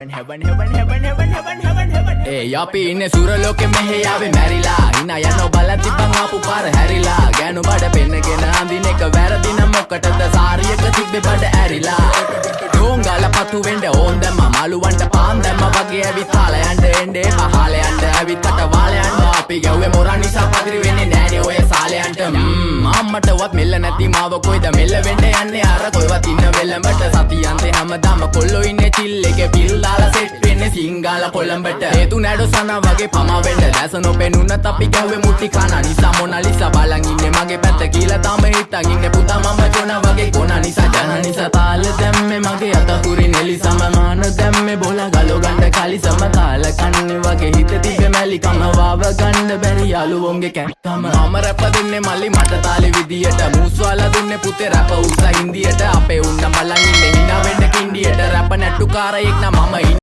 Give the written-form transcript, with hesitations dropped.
Heaven, heaven, heaven, heaven, heaven, heaven, heaven. Hey, අපි ඉන්නේ සූරලෝකෙ මෙහෙ ආවේ මැරිලා. හිනා යනෝ බලන් තිබ්බන් ආපු පාර හැරිලා. ගෑනු බඩ පෙන්නගෙන අඳින එක වැරදි නම් මොකටද සාරියක තිබ්බේ බඩ ඇරිලා. ඩෝංගල පතු වෙන්න ඕන් දැම්ම මාළුවන්ට පාන් දැම්ම වගේ ඇවිත් තාල යන්න එන්නේ පහල යන්න ඇවිත් කට වාල යන්න අපි ගැව්වේ මොරා නිසා පදිරි වෙන්නේ නෑනේ ඔය සාලයන්ට. අම්මටවත් මෙල්ල නැති මාව කොයිද මෙල්ල වෙන්න යන්නේ අර කොයිවත් ඉන්න වෙලඹට සතියන්තේ හැමදාම කොල්ලෝ ඉන්නේ චිල් එකේ පිල් දාලා සෙට් වෙන්නේ සිංගාල කොළඹට. හේතු නැඩෝ සනා වගේ පමා වෙන්න දැස නොපෙනුනත් අපි ගැව්වේ මුටි කන නිසා මොනාලිසා බලන් ඉන්නේ මගේ පැත්ත කියලා තාම හිටන් ඉන්නේ පුතා මම ජොනා වගේ කොන නිසා ජන නිසා තාල දැම්මේ මගේ අතපුරි නෙලි සමමාන දැම්මේ බෝලා ගලෝ ගන්න කලි සමතාල කන්නේ වගේ හිත තිබ්බේ මැලිකම වාව ගන්න බැරි යාළුවෝන්ගේ කැක්කම. මම රැප දෙන්නේ මල්ලි මට තාලේ විදියට මූස්වාලා දුන්නේ පුතේ රැප උස හින්දියට අපේ උන්න බලන් ඉන්නේ හිනා වෙන්න කින්ඩියට රැප නැට්ටුකාරයෙක් නම් මම